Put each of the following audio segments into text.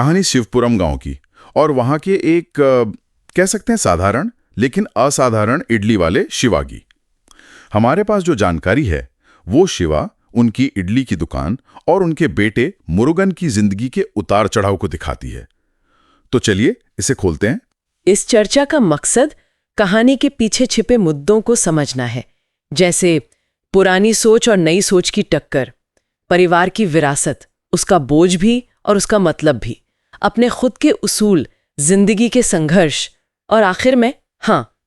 कहानी शिवपुरम गांव की और वहां के एक कह सकते हैं साधारण लेकिन असाधारण इडली वाले शिवा की। हमारे पास जो जानकारी है वो शिवा, उनकी इडली की दुकान और उनके बेटे मुरुगन की जिंदगी के उतार चढ़ाव को दिखाती है। तो चलिए इसे खोलते हैं। इस चर्चा का मकसद कहानी के पीछे छिपे मुद्दों को समझना है, जैसे पुरानी सोच और नई सोच की टक्कर, परिवार की विरासत, उसका बोझ भी और उसका मतलब भी, अपने खुद के उसूल, जिंदगी के संघर्ष और आखिर में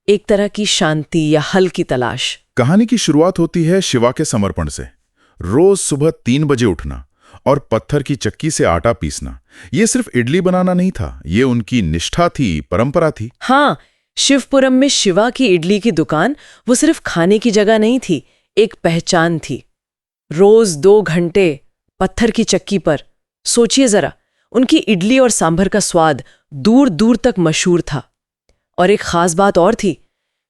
एक तरह की शांति या हल की तलाश। कहानी की शुरुआत होती है शिवा के समर्पण से। रोज सुबह 3 बजे उठना और पत्थर की चक्की से आटा पीसना, ये सिर्फ इडली बनाना नहीं था, ये उनकी निष्ठा थी, परंपरा थी। शिवपुरम में शिवा की इडली की दुकान वो सिर्फ खाने की जगह नहीं थी, एक पहचान थी। रोज 2 घंटे पत्थर की चक्की पर, सोचिए जरा, उनकी इडली और सांभर का स्वाद दूर दूर तक मशहूर था। और एक खास बात और थी,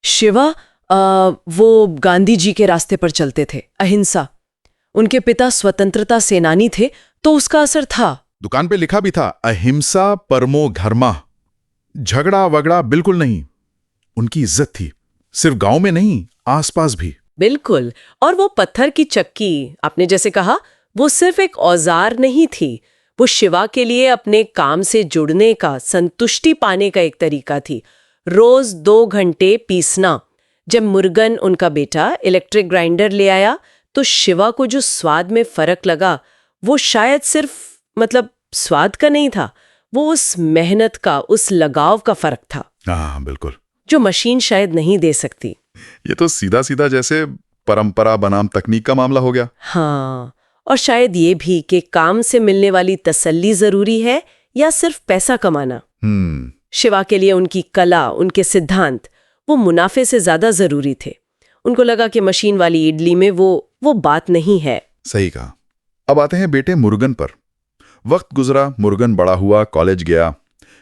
शिवा वो गांधी जी के रास्ते पर चलते थे, अहिंसा। उनके पिता स्वतंत्रता सेनानी थे, तो उसका असर था। दुकान पे लिखा भी था, अहिंसा परमो धर्मः, झगड़ा वगड़ा बिल्कुल नहीं। उनकी इज्जत थी, सिर्फ गांव में नहीं, आसपास भी। बिल्कुल। और वो पत्थर की चक्की, आपने जैसे कहा, वो सिर्फ एक औजार नहीं थी, वो शिवा के लिए अपने काम से जुड़ने का, संतुष्टि पाने का एक तरीका थी। रोज 2 घंटे पीसना। जब मुरुगन, उनका बेटा, इलेक्ट्रिक ग्राइंडर ले आया तो शिवा को जो स्वाद में फर्क लगा वो शायद सिर्फ स्वाद का नहीं था, वो उस मेहनत का, उस लगाव का फर्क था। बिल्कुल, जो मशीन शायद नहीं दे सकती। ये तो सीधा सीधा जैसे परंपरा बनाम तकनीक का मामला हो गया। और शायद ये भी कि काम से मिलने वाली तसल्ली जरूरी है या सिर्फ पैसा कमाना। शिवा के लिए उनकी कला, उनके सिद्धांत, वो मुनाफे से ज्यादा जरूरी थे। उनको लगा कि मशीन वाली इडली में वो बात नहीं है। सही कहा। अब आते हैं बेटे मुरुगन पर। वक्त गुजरा, मुरुगन बड़ा हुआ, कॉलेज गया।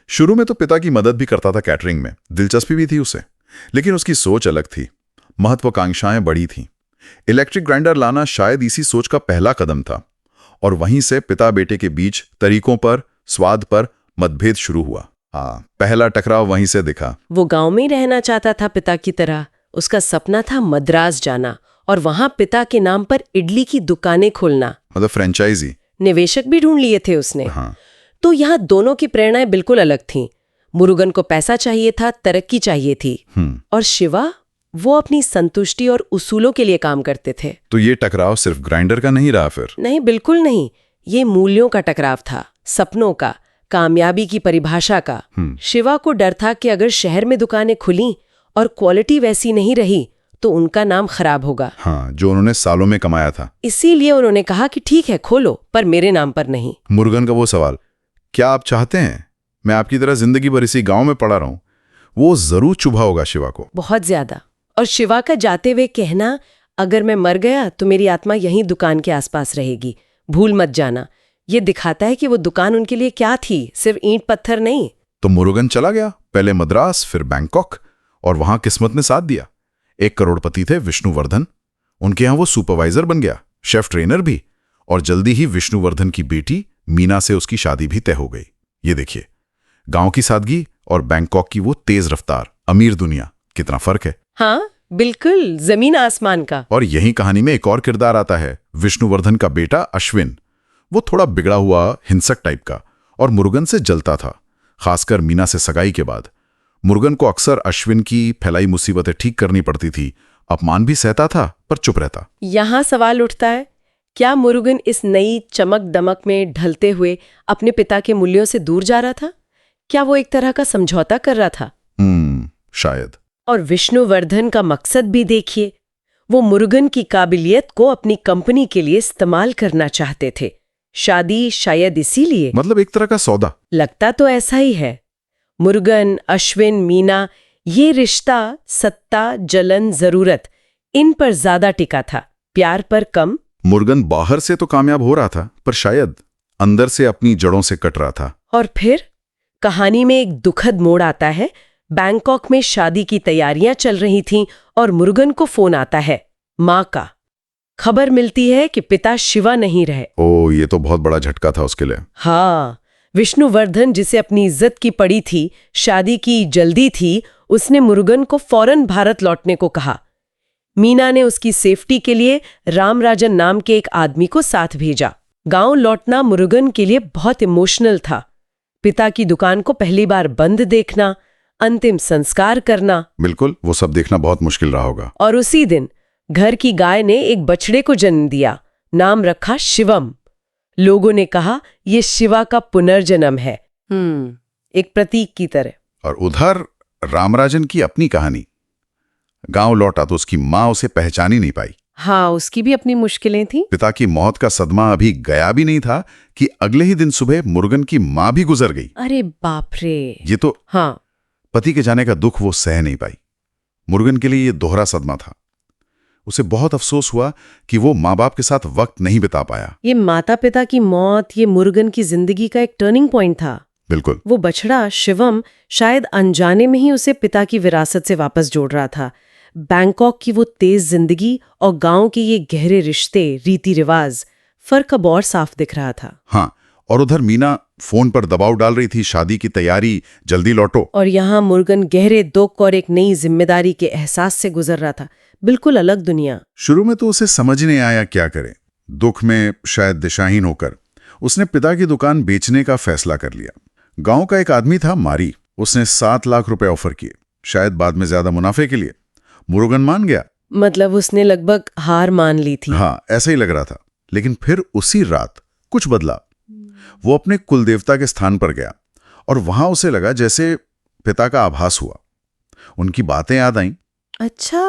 शुरू में तो पिता की मदद भी करता था कैटरिंग में, दिलचस्पी भी थी उसे, लेकिन उसकी सोच अलग थी, महत्वाकांक्षाएं बड़ी थीं। इलेक्ट्रिक ग्राइंडर लाना शायद इसी सोच का पहला कदम था, और वहीं से पिता बेटे के बीच तरीकों पर, स्वाद पर मतभेद शुरू हुआ। पहला टकराव वहीं से दिखा। वो गांव में ही रहना चाहता था पिता की तरह। उसका सपना था मद्रास जाना और वहां पिता के नाम पर इडली की दुकानें खोलना, फ्रेंचाइजी। निवेशक भी ढूंढ लिए थे उसने। तो यहाँ दोनों की प्रेरणाएं बिल्कुल अलग थीं। मुरुगन को पैसा चाहिए था, तरक्की चाहिए थी, और शिवा, वो अपनी संतुष्टि और उसूलों के लिए काम करते थे। तो ये टकराव सिर्फ ग्राइंडर का नहीं रहा फिर? नहीं, बिल्कुल नहीं। ये मूल्यों का टकराव था, सपनों का, कामयाबी की परिभाषा का। शिवा को डर था कि अगर शहर में दुकानें खुली और क्वालिटी वैसी नहीं रही तो उनका नाम खराब होगा। जो उन्होंने सालों में कमाया था। इसीलिए उन्होंने कहा कि ठीक है, खोलो, पर मेरे नाम पर नहीं। मुरुगन का वो सवाल, क्या आप चाहते हैं मैं आपकी तरह जिंदगी भर इसी गांव में पड़ा रहूं, वो जरूर चुभा होगा शिवा को, बहुत ज्यादा। और शिवा का जाते हुए कहना, अगर मैं मर गया तो मेरी आत्मा यहीं दुकान के आसपास रहेगी, भूल मत जाना, ये दिखाता है कि वो दुकान उनके लिए क्या थी, सिर्फ ईंट पत्थर नहीं। तो मुरुगन चला गया, पहले मद्रास, फिर बैंकॉक, और वहां किस्मत ने साथ दिया। 1 करोड़पति थे विष्णुवर्धन, उनके यहां वो सुपरवाइजर बन गया, शेफ ट्रेनर भी, और जल्दी ही विष्णुवर्धन की बेटी मीना से उसकी शादी भी तय हो गई। ये देखिए, गांव की सादगी और बैंकॉक की वो तेज रफ्तार, अमीर दुनिया, कितना फर्क है। बिल्कुल, जमीन आसमान का। और यही कहानी में एक और किरदार आता है, विष्णुवर्धन का बेटा अश्विन। वो थोड़ा बिगड़ा हुआ, हिंसक टाइप का, और मुरुगन से जलता था, खासकर मीना से सगाई के बाद। मुरुगन को अक्सर अश्विन की फैलाई मुसीबतें ठीक करनी पड़ती थी, अपमान भी सहता था पर चुप रहता। यहां सवाल उठता है, क्या मुरुगन इस नई चमक दमक में ढलते हुए अपने पिता के मूल्यों से दूर जा रहा था? क्या वो एक तरह का समझौता कर रहा था? शायद। और विष्णुवर्धन का मकसद भी देखिए, वो मुरुगन की काबिलियत को अपनी कंपनी के लिए इस्तेमाल करना चाहते थे। शादी शायद इसीलिए, एक तरह का सौदा। लगता तो ऐसा ही है। मुरुगन, अश्विन, मीना, ये रिश्ता सत्ता, जलन, जरूरत, इन पर ज्यादा टिका था, प्यार पर कम। मुरुगन बाहर से तो कामयाब हो रहा था, पर शायद अंदर से अपनी जड़ों से कट रहा था। और फिर कहानी में एक दुखद मोड़ आता है। बैंकॉक में शादी की तैयारियां चल रही थीं और मुरुगन को फोन आता है, मां का। खबर मिलती है कि पिता शिवा नहीं रहे। ये तो बहुत बड़ा झटका था उसके लिए। विष्णुवर्धन, जिसे अपनी इज्जत की पड़ी थी, शादी की जल्दी थी, उसने मुरुगन को फौरन भारत लौटने को कहा। मीना ने उसकी सेफ्टी के लिए रामराजन नाम के एक आदमी को साथ भेजा। गांव लौटना मुरुगन के लिए बहुत इमोशनल था। पिता की दुकान को पहली बार बंद देखना, अंतिम संस्कार करना, बिल्कुल, वो सब देखना बहुत मुश्किल रहा होगा। और उसी दिन घर की गाय ने एक बछड़े को जन्म दिया। नाम रखा शिवम। लोगों ने कहा यह शिवा का पुनर्जन्म है, एक प्रतीक की तरह। और उधर रामराजन की अपनी कहानी। गांव लौटा तो उसकी माँ उसे पहचान ही नहीं पाई। हाँ, उसकी भी अपनी मुश्किलें थी। पिता की मौत का सदमा अभी गया भी नहीं था कि अगले ही दिन सुबह मुरुगन की माँ भी गुजर गई। अरे बाप रे। ये तो हाँ, पति के जाने का दुख वो सह नहीं पाई। मुरुगन के लिए ये दोहरा सदमा था। उसे बहुत अफसोस हुआ कि वो माँ बाप के साथ वक्त नहीं बिता पाया। ये माता पिता की मौत, ये मुरुगन की जिंदगी का एक टर्निंग पॉइंट था। बिल्कुल। वो बछड़ा शिवम शायद अनजाने में ही उसे पिता की विरासत से वापस जोड़ रहा था। बैंकॉक की वो तेज जिंदगी और गांव के ये गहरे रिश्ते, रीति रिवाज, फर्क अब और साफ दिख रहा था। हाँ, और उधर मीना फोन पर दबाव डाल रही थी, शादी की तैयारी, जल्दी लौटो। और यहाँ मुरुगन गहरे दुख और एक नई जिम्मेदारी के एहसास से गुजर रहा था। बिल्कुल अलग दुनिया। शुरू में तो उसे समझ नहीं आया क्या करे। दुख में शायद दिशाहीन होकर उसने पिता की दुकान बेचने का फैसला कर लिया। गांव का एक आदमी था मारी, उसने 7 लाख रुपए ऑफर किए, शायद बाद में ज्यादा मुनाफे के लिए। मुरुगन मान गया। मतलब उसने लगभग हार मान ली थी। हाँ, ऐसा ही लग रहा था। लेकिन फिर उसी रात कुछ बदला। वो अपने कुलदेवता के स्थान पर गया और वहां उसे लगा जैसे पिता का आभास हुआ। उनकी बातें याद आईं। अच्छा।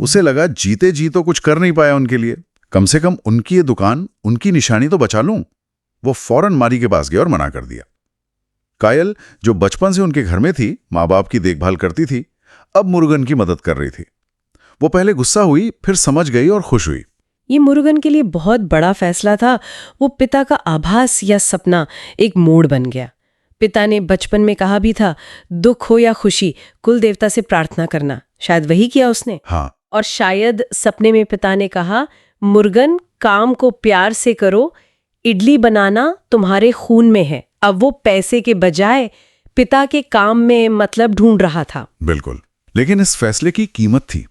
उसे लगा जीते जी तो कुछ कर नहीं पाया उनके लिए, कम से कम उनकी ये दुकान, उनकी निशानी तो बचा लूं। वो फौरन मारी के पास गया और मना कर दिया। कायल, जो बचपन से उनके घर में थी, माँ बाप की देखभाल करती थी, अब मुरुगन की मदद कर रही थी। वो पहले गुस्सा हुई, फिर समझ गई और खुश हुई। ये मुरुगन के लिए बहुत बड़ा फैसला था। वो पिता का आभास या सपना एक मोड़ बन गया। पिता ने बचपन में कहा भी था, दुख हो या खुशी, कुल देवता से प्रार्थना करना। शायद वही किया उसने। हाँ, और शायद सपने में पिता ने कहा, मुरुगन, काम को प्यार से करो, इडली बनाना तुम्हारे खून में है। अब वो पैसे के बजाय पिता के काम में मतलब ढूंढ रहा था। बिल्कुल। लेकिन इस फैसले की कीमत थी।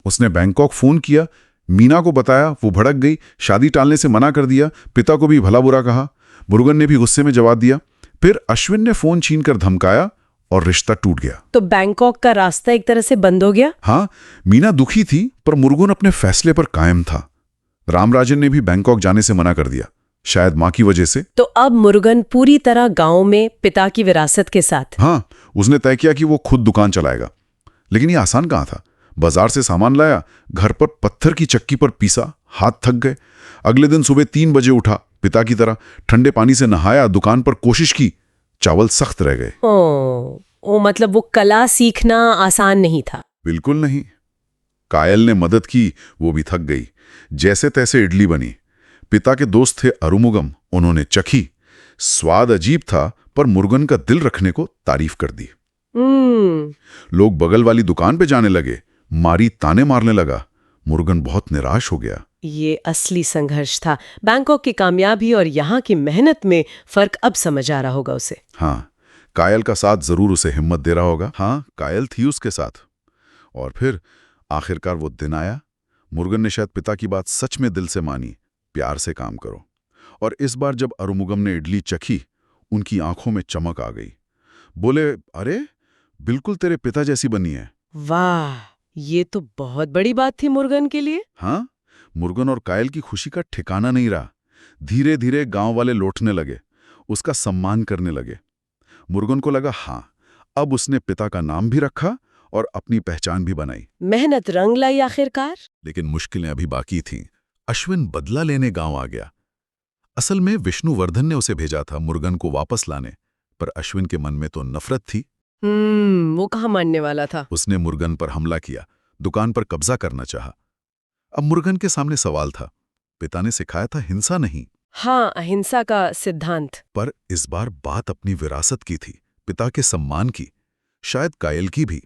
उसने बैंकॉक फोन किया, मीना को बताया, वो भड़क गई, शादी टालने से मना कर दिया, पिता को भी भला बुरा कहा। मुरुगन ने भी गुस्से में जवाब दिया। फिर अश्विन ने फोन छीनकर धमकाया और रिश्ता टूट गया। तो बैंकॉक का रास्ता एक तरह से बंद हो गया। हाँ, मीना दुखी थी, पर मुरुगन अपने फैसले पर कायम था। रामराजन ने भी बैंकॉक जाने से मना कर दिया, शायद मां की वजह से। तो अब मुरुगन पूरी तरह गांव में पिता की विरासत के साथ। हाँ, उसने तय किया कि वो खुद दुकान चलाएगा। लेकिन ये आसान कहाँ था। बाजार से सामान लाया, घर पर पत्थर की चक्की पर पीसा, हाथ थक गए। अगले दिन सुबह 3 बजे उठा, पिता की तरह ठंडे पानी से नहाया, दुकान पर कोशिश की, चावल सख्त रह गए। ओ, मतलब वो कला सीखना आसान नहीं था। बिल्कुल नहीं। कायल ने मदद की, वो भी थक गई। जैसे तैसे इडली बनी। पिता के दोस्त थे अरुमुगम, उन्होंने चखी। स्वाद अजीब था, पर मुरुगन का दिल रखने को तारीफ कर दी। लोग बगल वाली दुकान पे जाने लगे, मारी ताने मारने लगा। मुरुगन बहुत निराश हो गया। ये असली संघर्ष था। बैंकॉक की कामयाबी और यहाँ की मेहनत में फर्क अब समझ आ रहा होगा उसे। हाँ, कायल का साथ जरूर उसे हिम्मत दे रहा होगा। हाँ, कायल थी उसके साथ। और फिर आखिरकार वो दिन आया। मुरुगन ने शायद पिता की बात सच में दिल से मानी, प्यार से काम करो। और इस बार जब अरुमुगम ने इडली चखी, उनकी आंखों में चमक आ गई। बोले, अरे बिल्कुल तेरे पिता जैसी बनी है। वाह, ये तो बहुत बड़ी बात थी मुरुगन के लिए। हाँ, मुरुगन और कायल की खुशी का ठिकाना नहीं रहा। धीरे धीरे गांव वाले लौटने लगे, उसका सम्मान करने लगे। मुरुगन को लगा, हाँ, अब उसने पिता का नाम भी रखा और अपनी पहचान भी बनाई। मेहनत रंग लाई आखिरकार। लेकिन मुश्किलें अभी बाकी थीं। अश्विन बदला लेने गांव आ गया। असल में विष्णुवर्धन ने उसे भेजा था मुरुगन को वापस लाने, पर अश्विन के मन में तो नफरत थी। वो कहाँ मानने वाला था। उसने मुरुगन पर हमला किया, दुकान पर कब्जा करना चाहा। अब मुरुगन के सामने सवाल था। पिता ने सिखाया था हिंसा नहीं। हाँ, अहिंसा का सिद्धांत। पर इस बार बात अपनी विरासत की थी, पिता के सम्मान की, शायद कायल की भी।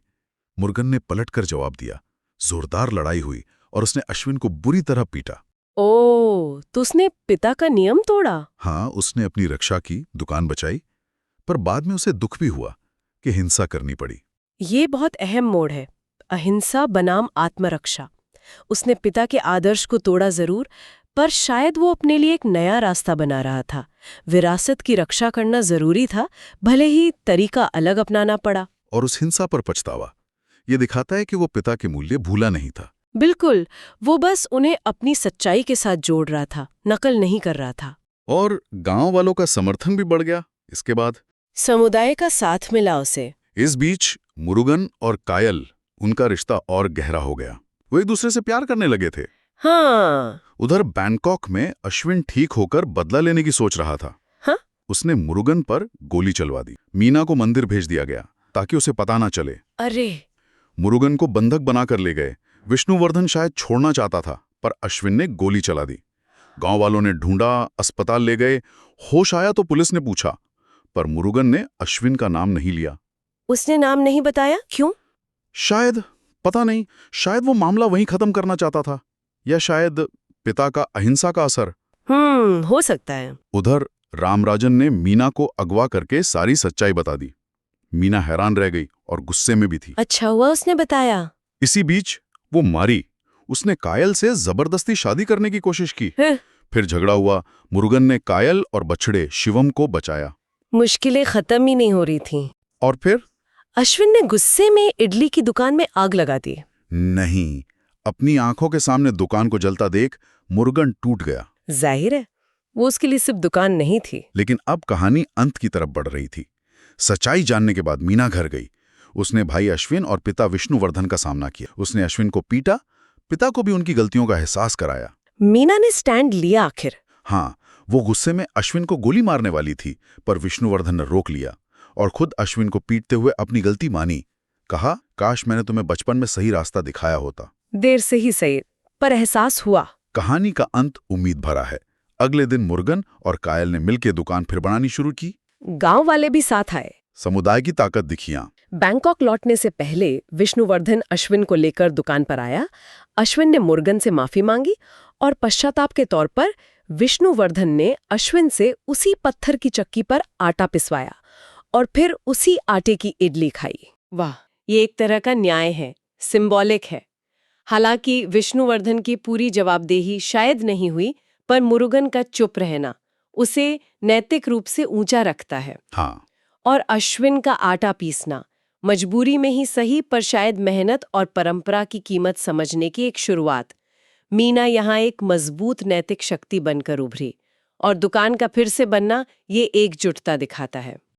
मुरुगन ने पलटकर जवाब दिया। जोरदार लड़ाई हुई और उसने अश्विन को बुरी तरह पीटा। तो उसने पिता का नियम तोड़ा। हाँ, उसने अपनी रक्षा की, दुकान बचाई। पर बाद में उसे दुख भी हुआ कि हिंसा करनी पड़ी। ये बहुत अहम मोड़ है, अहिंसा बनाम आत्मरक्षा। उसने पिता के आदर्श को तोड़ा जरूर, पर शायद वो अपने लिए एक नया रास्ता बना रहा था। विरासत की रक्षा करना जरूरी था, भले ही तरीका अलग अपनाना पड़ा। और उस हिंसा पर पछतावा ये दिखाता है कि वो पिता के मूल्य भूला नहीं था। बिल्कुल, वो बस उन्हें अपनी सच्चाई के साथ जोड़ रहा था, नकल नहीं कर रहा था। और गांव वालों का समर्थन भी बढ़ गया इसके बाद। समुदाय का साथ मिला उसे। इस बीच मुरुगन और कायल, उनका रिश्ता और गहरा हो गया। वो एक दूसरे से प्यार करने लगे थे। हाँ। उधर बैंकॉक में अश्विन ठीक होकर बदला लेने की सोच रहा था। हाँ? उसने मुरुगन पर गोली चलवा दी। मीना को मंदिर भेज दिया गया ताकि उसे पता ना चले। अरे। मुरुगन को बंधक बनाकर ले गए। विष्णुवर्धन शायद छोड़ना चाहता था, पर अश्विन ने गोली चला दी। गांव वालों ने ढूंढा, अस्पताल ले गए। होश आया तो पुलिस ने पूछा, पर मुरुगन ने अश्विन का नाम नहीं लिया। उसने नाम नहीं बताया, क्यों? शायद, पता नहीं, शायद वो मामला वहीं खत्म करना चाहता था, या शायद पिता का अहिंसा का असर। हो सकता है। उधर रामराजन ने मीना को अगवा करके सारी सच्चाई बता दी। मीना हैरान रह गई और गुस्से में भी थी। अच्छा हुआ उसने बताया। इसी बीच वो मारी। उसने कायल से जबरदस्ती शादी करने की कोशिश की। फिर झगड़ा हुआ। मुरुगन ने कायल और बछड़े शिवम को बचाया। मुश्किलें खत्म ही नहीं हो रही थी। और फिर अश्विन ने गुस्से में इडली की दुकान में आग लगा दी। नहीं, अपनी आंखों के सामने दुकान को जलता देख मुरुगन टूट गया। जाहिर है, वो उसके लिए सिर्फ दुकान नहीं थी। लेकिन अब कहानी अंत की तरफ बढ़ रही थी। सच्चाई जानने के बाद मीना घर गई। उसने भाई अश्विन और पिता विष्णुवर्धन का सामना किया। उसने अश्विन को पीटा, पिता को भी उनकी गलतियों का एहसास कराया। मीना ने स्टैंड लिया आखिर। हाँ, वो गुस्से में अश्विन को गोली मारने वाली थी, पर विष्णुवर्धन ने रोक लिया और खुद अश्विन को पीटते हुए अपनी गलती मानी। कहा, काश मैंने तुम्हें बचपन में सही रास्ता दिखाया होता। देर से ही सही, पर एहसास हुआ। कहानी का अंत उम्मीद भरा है। अगले दिन मुरुगन और कायल ने मिलकर दुकान फिर बनानी शुरू की। गांव वाले भी साथ आए। समुदाय की ताकत दिखी। बैंकॉक लौटने से पहले विष्णुवर्धन अश्विन को लेकर दुकान पर आया। अश्विन ने मुरुगन से माफी मांगी और पश्चाताप के तौर पर विष्णुवर्धन ने अश्विन से उसी पत्थर की चक्की पर आटा पिसवाया और फिर उसी आटे की इडली खाई। वाह, ये एक तरह का न्याय है, सिंबॉलिक है। हालांकि विष्णुवर्धन की पूरी जवाबदेही शायद नहीं हुई, पर मुरुगन का चुप रहना उसे नैतिक रूप से ऊंचा रखता है। हाँ। और अश्विन का आटा पीसना मजबूरी में ही सही, पर शायद मेहनत और परंपरा की कीमत समझने की एक शुरुआत। मीना यहाँ एक मजबूत नैतिक शक्ति बनकर उभरी और दुकान का फिर से बनना ये एकजुटता दिखाता है।